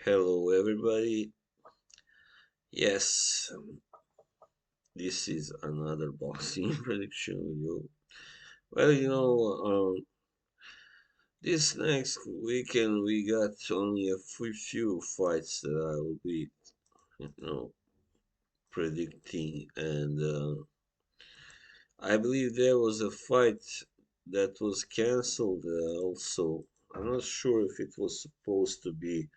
Hello, everybody. Yes, this is another boxing prediction video. Well, this next weekend we got only a few fights that I will be, you know, predicting, and I believe there was a fight that was cancelled. Also, I'm not sure if it was supposed to be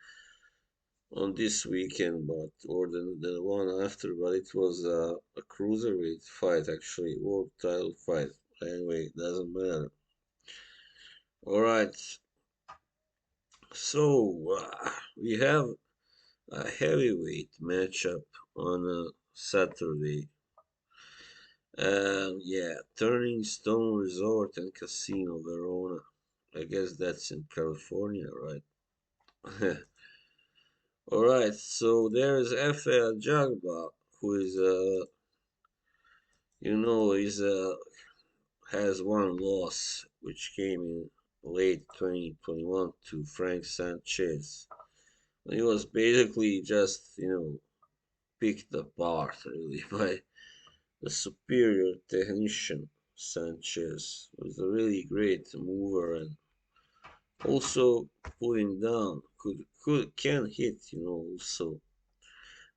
on this weekend, but or the one after, but it was a cruiserweight fight actually, world title fight. Anyway, doesn't matter. All right, so we have a heavyweight matchup on Saturday. Yeah, Turning Stone Resort and Casino Verona. I guess that's in California, right? All right, so there's Efe Jagba, who is he's has one loss, which came in late 2021 to Frank Sanchez. He was basically just, picked apart really by the superior technician Sanchez. Was a really great mover and also pulling down could can hit, also.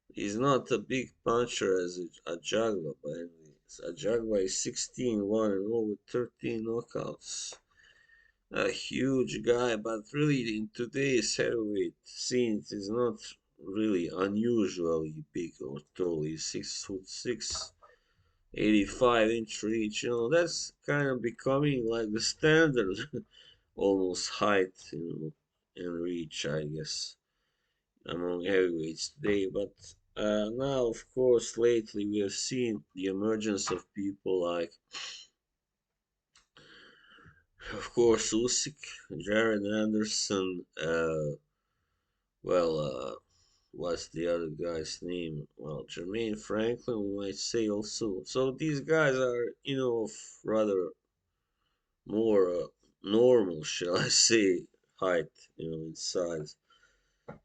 He's not a big puncher as a Jagba, but anyways. A Jagba is 16-1 and 0 with 13 knockouts. A huge guy, but really in today's heavyweight scene, it is not really unusually big or tall. He's 6 foot 6, 85-inch reach. That's kind of becoming like the standard, almost height, and reach, I guess, among heavyweights today. But now, of course, lately we have seen the emergence of people like, of course, Usyk, Jared Anderson. Well, what's the other guy's name? Well, Jermaine Franklin, we might say also. So these guys are, of rather more normal, shall I say, height, in size.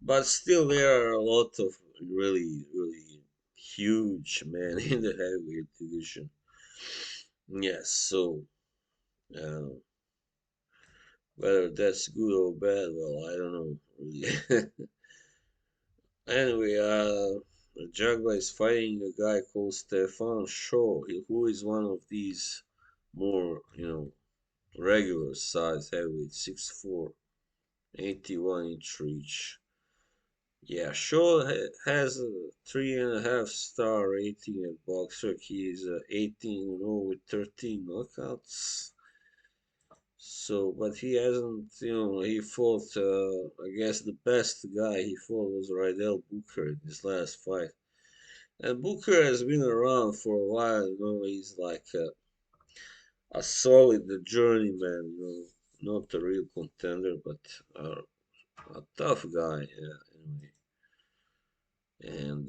But still, there are a lot of really, really huge men in the heavyweight division. Yes, so uh, whether that's good or bad, well, I don't know really. Anyway, Jagba is fighting a guy called Stefan Shaw, who is one of these more, regular size heavyweight, 6'4", 81-inch reach. Yeah, Shaw has a 3.5 star rating at Boxer. He is 18-0 with 13 knockouts. So, but he hasn't, he fought, I guess the best guy he fought was Rydell Booker in his last fight. And Booker has been around for a while, he's like a solid journeyman, not a real contender, but a tough guy, yeah, anyway. And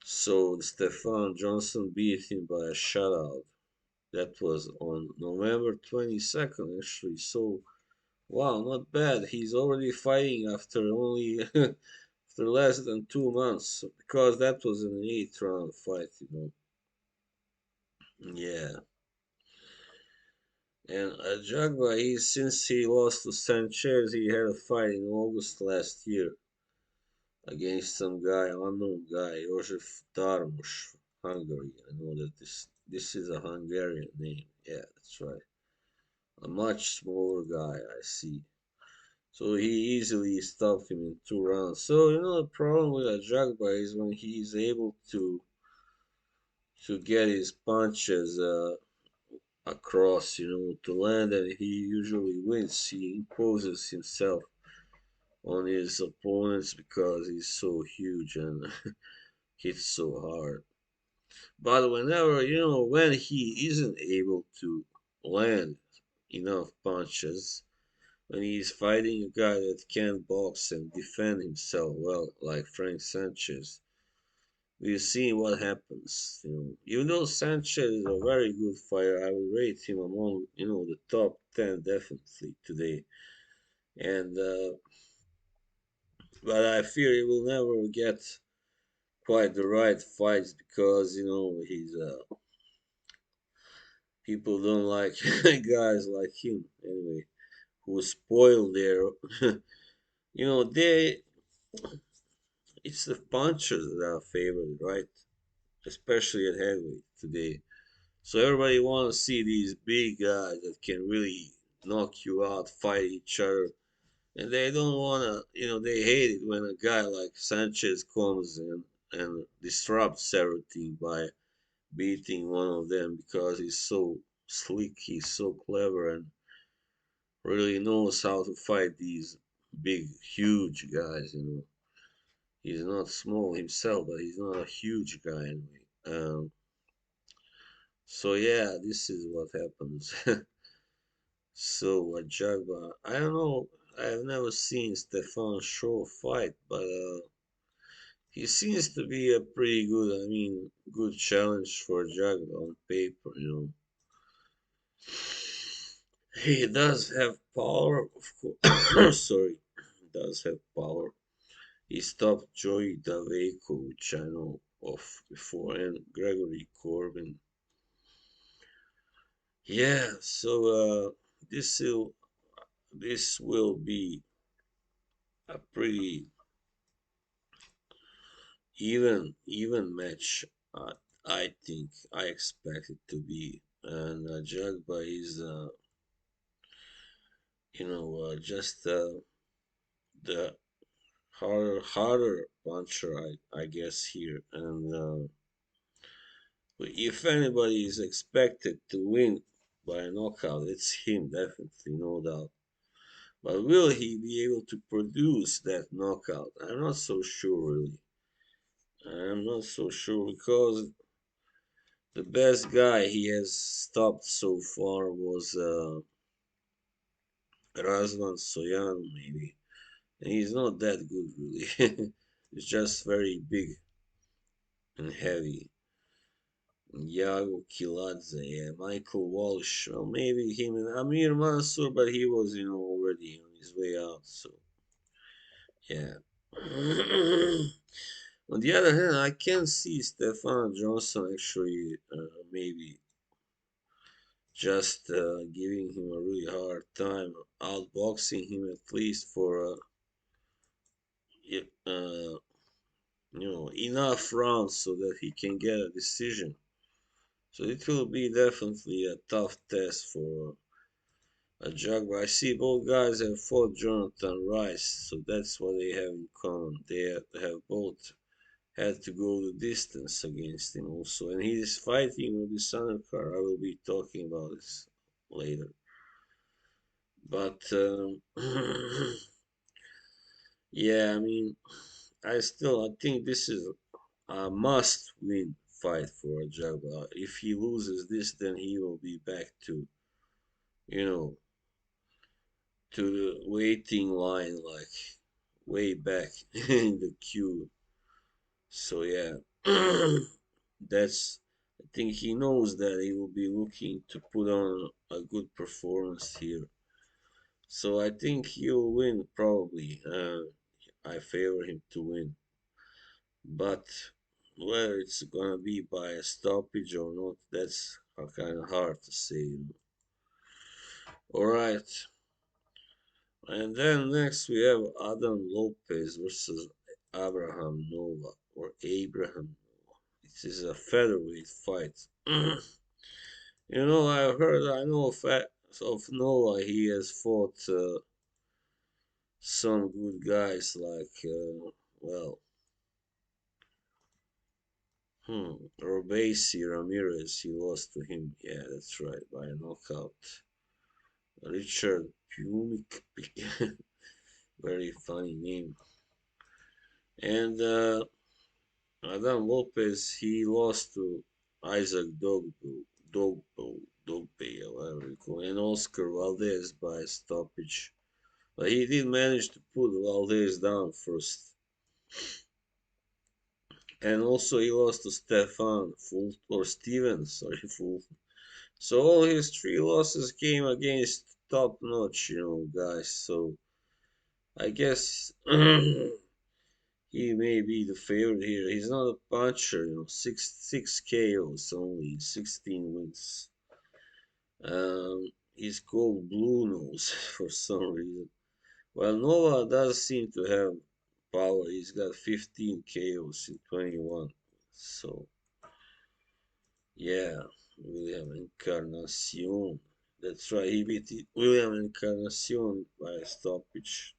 so Stefan Johnson beat him by a shutout. That was on November 22nd, actually. So, wow, not bad. He's already fighting after only after less than 2 months, because that was an 8 round fight. Yeah. And Jagba, since he lost to Sanchez, he had a fight in August last year against some guy, unknown guy, Josef Darmush, Hungary. I know that this is a Hungarian name. Yeah, that's right. A much smaller guy, I see. So he easily stopped him in 2 rounds. So the problem with Jagba is when he is able to get his punches across, to land, and he usually wins. He imposes himself on his opponents because he's so huge and hits so hard. But whenever, when he isn't able to land enough punches, when he's fighting a guy that can box and defend himself well, like Frank Sanchez, we've seen what happens. Even though Sanchez is a very good fighter, I would rate him among, the top 10 definitely today. And but I fear he will never get quite the right fights because he's people don't like guys like him anyway who spoil their they it's the punchers that are favored, right? Especially at heavyweight today. So everybody wants to see these big guys that can really knock you out, fight each other, and they don't want to. They hate it when a guy like Sanchez comes and disrupts everything by beating one of them because he's so slick, he's so clever, and really knows how to fight these big, huge guys. He's not small himself, but he's not a huge guy anyway. So yeah, this is what happens. So Jagba, I don't know. I've never seen Stefan Shaw fight, but he seems to be a pretty good. I mean, good challenge for Jagba on paper. He does have power, of course. Sorry, he does have power. He stopped Joey Daveco, which I know of before, and Gregory Corbin. Yeah, so this will this will be a pretty even match. I think I expect it to be, and Jagba is just the harder puncher I guess here, and if anybody is expected to win by a knockout, it's him definitely, no doubt. But will he be able to produce that knockout? I'm not so sure, really. I'm not so sure because the best guy he has stopped so far was Razvan Soyan, maybe. And he's not that good, really. He's just very big and heavy. Yago Kiladze, yeah, Michael Walsh. Well, maybe him and Amir Mansour, but he was, already on his way out. So, yeah. On the other hand, I can see Stefan Johnson actually maybe just giving him a really hard time, outboxing him at least for enough rounds so that he can get a decision. So it will be definitely a tough test for a jugger. I see both guys have fought Jonathan Rice, so that's what they have in common. They have both had to go the distance against him also, and he is fighting with this undercard. I will be talking about this later. But yeah, I mean, I think this is a must-win fight for Jabba. If he loses this, then he will be back to you know to the waiting line, like way back in the queue. So yeah, that's. I think he knows that he will be looking to put on a good performance here. So I think he'll win probably. I favor him to win, but whether it's gonna be by a stoppage or not, that's kind of hard to say. All right, and then next we have Adam Lopez versus Abraham Nova or Abraham. This is a featherweight fight. I know of Nova. He has fought some good guys like, Robesi Ramirez. He lost to him. Yeah, that's right, by a knockout. Richard Pumic. Very funny name. And Adam Lopez, he lost to Isaac Dogbe, or whatever you call it, and Oscar Valdez by stoppage. But he did manage to put Valdez down first. And also he lost to Stefan Fulton, or Stevens, sorry, Fulton. So all his three losses came against top notch, guys. So I guess he may be the favorite here. He's not a puncher, six KOs only, 16 wins. He's called Blue Nose for some reason. Well, Nova does seem to have power. He's got 15 KOs in 21. So, yeah, William Encarnacion. That's right, he beat William Encarnacion by a stoppage.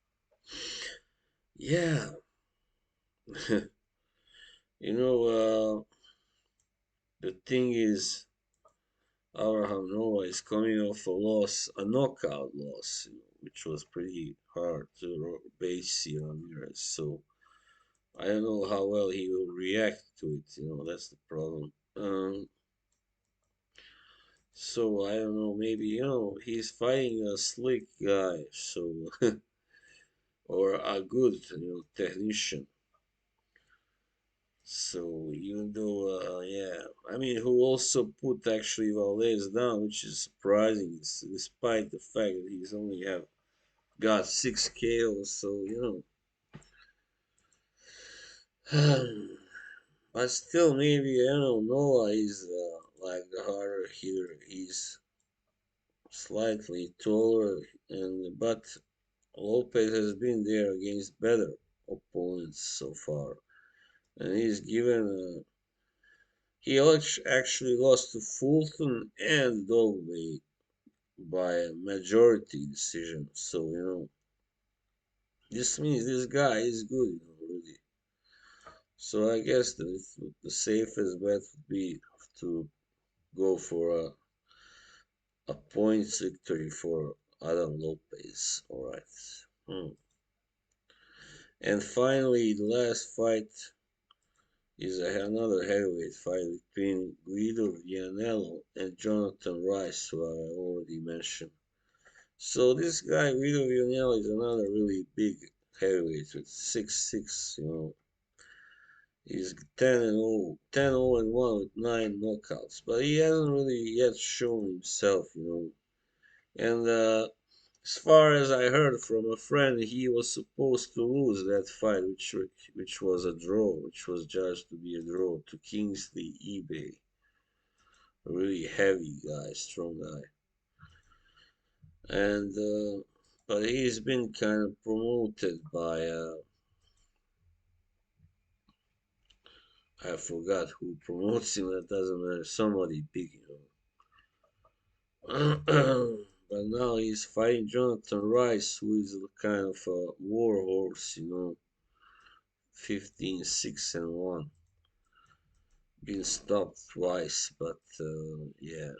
Yeah, you know, the thing is, Abraham Nova is coming off a loss, a knockout loss, which was pretty hard to base Ramirez. So I don't know how well he will react to it. That's the problem. So I don't know. Maybe he's fighting a slick guy, so or a good technician. So even though, yeah, I mean, who also put actually Valdez down, which is surprising, despite the fact that he's only have got 6 KOs. So but still, maybe I don't know. Noah is like the harder hitter. He's slightly taller, and but Lopez has been there against better opponents so far, and he's given. He actually lost to Fulton and Dogway by a majority decision. So this means this guy is good, really. So I guess the safest bet would be to go for a points victory for Adam Lopez. All right. Hmm. And finally, the last fight is another heavyweight fight between Guido Vianello and Jonathan Rice, who I already mentioned. So this guy Guido Vianello is another really big heavyweight with 6'6". He's 10 and 0, 10 0 and 1 with 9 knockouts, but he hasn't really yet shown himself. And as far as I heard from a friend, he was supposed to lose that fight, which was a draw, which was judged to be a draw to Kingsley eBay. A really heavy guy, strong guy, and but he's been kind of promoted by I forgot who promotes him. That doesn't matter. Somebody big. But now he's fighting Jonathan Rice, who is kind of a war horse. 15, 6 and 1. Been stopped twice, but yeah,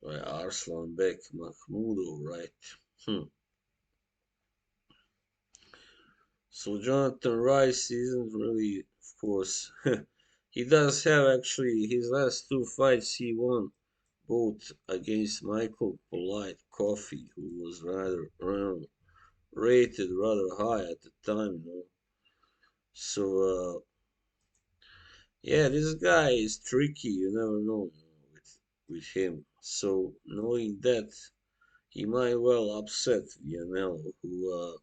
by Arslanbek Mahmudov, right? Hmm. So Jonathan Rice isn't really, of course. He does have actually his last two fights he won both against Michael Polite Coffee, who was rated rather high at the time. So yeah, this guy is tricky. You never know, with him. So knowing that, he might well upset Vianello, who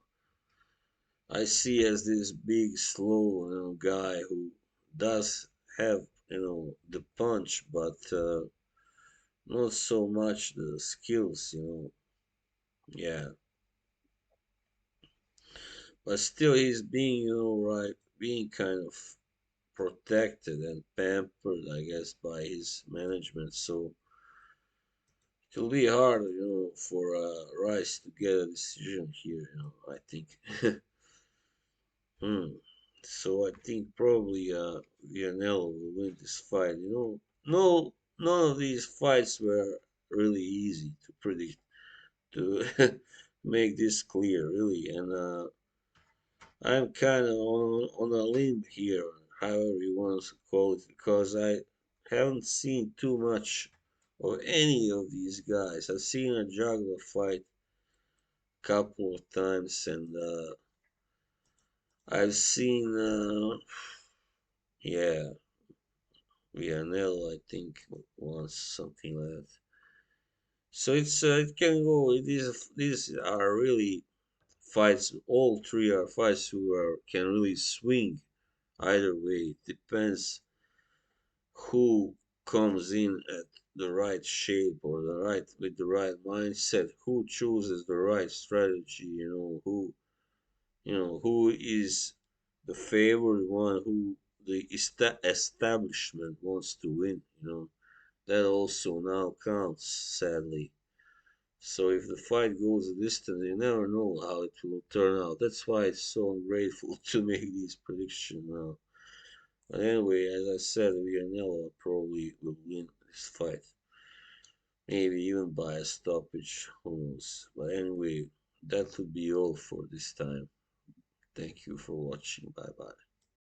I see as this big, slow, guy who does have, the punch, but not so much the skills. Yeah, but still, he's being, right, being kind of protected and pampered, I guess, by his management. So it'll be hard, for Rice to get a decision here. I think. Hmm. So I think probably Vianello will win this fight. No, none of these fights were really easy to predict. To make this clear, really, and I'm kind of on a limb here, however you want to call it, because I haven't seen too much of any of these guys. I've seen a juggler fight a couple of times, and I've seen, yeah, Vianello, I think, once, something like that. So it can go. These are really fights. All three are fights who are can really swing either way. It depends who comes in at the right shape or the right with the right mindset, who chooses the right strategy, who is the favored one, who the establishment wants to win. That also now counts, sadly. So if the fight goes a distance, you never know how it will turn out. That's why it's so ungrateful to make these predictions now. But anyway, as I said, Villanella probably will win this fight. Maybe even by a stoppage, who knows. But anyway, that would be all for this time. Thank you for watching. Bye bye.